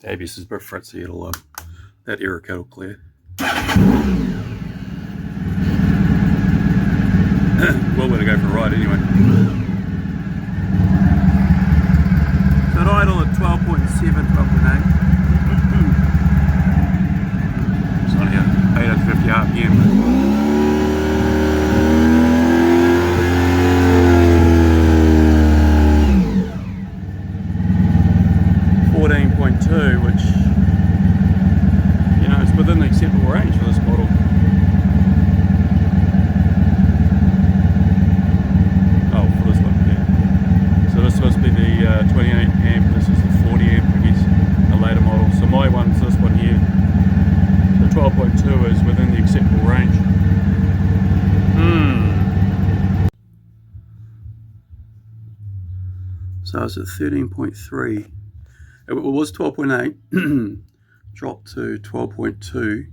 ABS is a bit fritzy, it'll that error code will clear. Well, we're to go for a ride anyway. So at idle at 12.7, 12.8. It's on here, 850 RPM. 14.2, which, you know, is within the acceptable range for this model. Oh, for this one, yeah. So this must be the 28 amp, this is the 40 amp, I guess, a later model. So my one's this one here. The 12.2 is within the acceptable range. So it's at 13.3. It was 12.8, dropped to 12.2,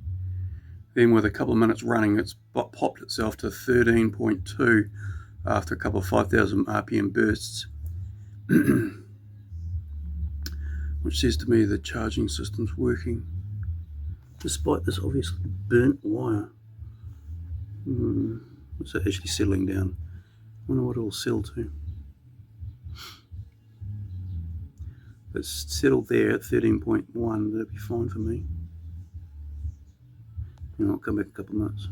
then with a couple of minutes running it's popped itself to 13.2 after a couple of 5,000 RPM bursts, which says to me the charging system's working, despite this obviously burnt wire. It's actually settling down. I wonder what it'll settle to. It's settled there at 13.1, that'd be fine for me. And I'll come back in a couple of minutes.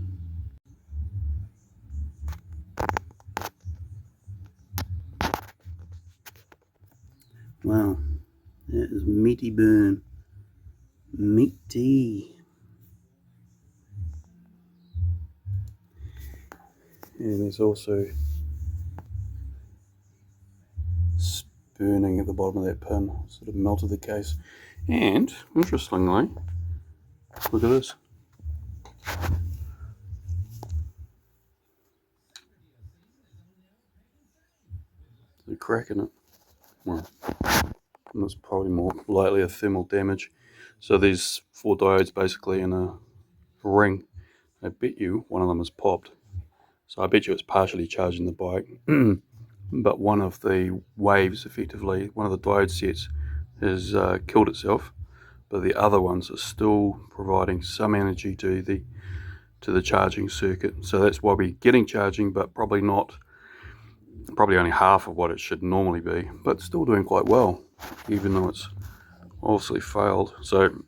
Wow, that is meaty burn. Meaty. And there's also burning at the bottom of that pin, sort of melted the case. And interestingly, look at this. There's a crack in it. Well, that's probably more likely a thermal damage. So there's 4 diodes basically in a ring. I bet you one of them has popped. So I bet you it's partially charging the bike. But one of the waves, effectively, one of the diode sets has killed itself, but the other ones are still providing some energy to the charging circuit. So that's why we're getting charging, but probably only half of what it should normally be, but still doing quite well, even though it's obviously failed. So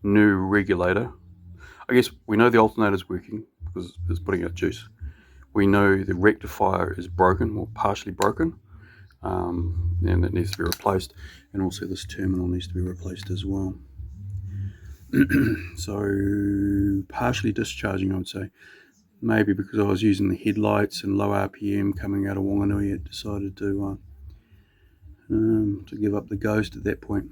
new regulator. I guess we know the alternator's working because it's putting out juice. We know the rectifier is broken, or partially broken, and it needs to be replaced, and also this terminal needs to be replaced as well. So partially discharging, I would say. Maybe because I was using the headlights and low RPM coming out of Whanganui, it decided to give up the ghost at that point.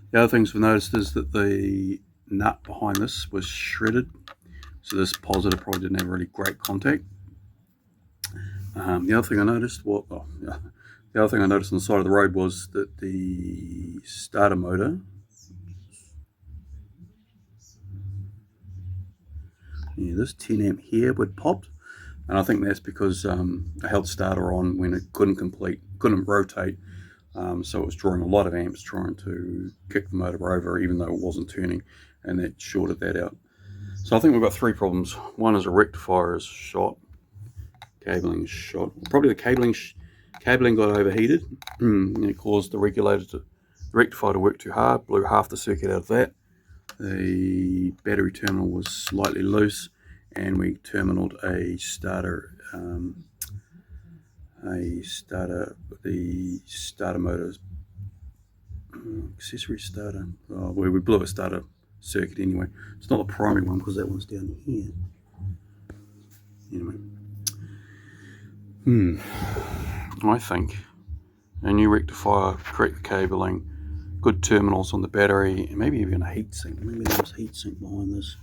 The other things we've noticed is that the nut behind this was shredded, so this positive probably didn't have really great contact. The other thing I noticed, the other thing I noticed on the side of the road was that the starter motor, this 10 amp here would popped, and I think that's because I held the starter on when it couldn't rotate, so it was drawing a lot of amps trying to kick the motor over even though it wasn't turning, and that shorted that out. So I think we've got 3 problems. One is a rectifier is shot. Cabling shot. Probably the cabling got overheated, and it caused the rectifier to work too hard, blew half the circuit out of that. The battery terminal was slightly loose, and we terminaled the starter motor's accessory starter. We blew a starter circuit anyway. It's not the primary one because that one's down here. Anyway. I think a new rectifier, correct the cabling, good terminals on the battery, and maybe even a heatsink. Maybe there's a heatsink behind this.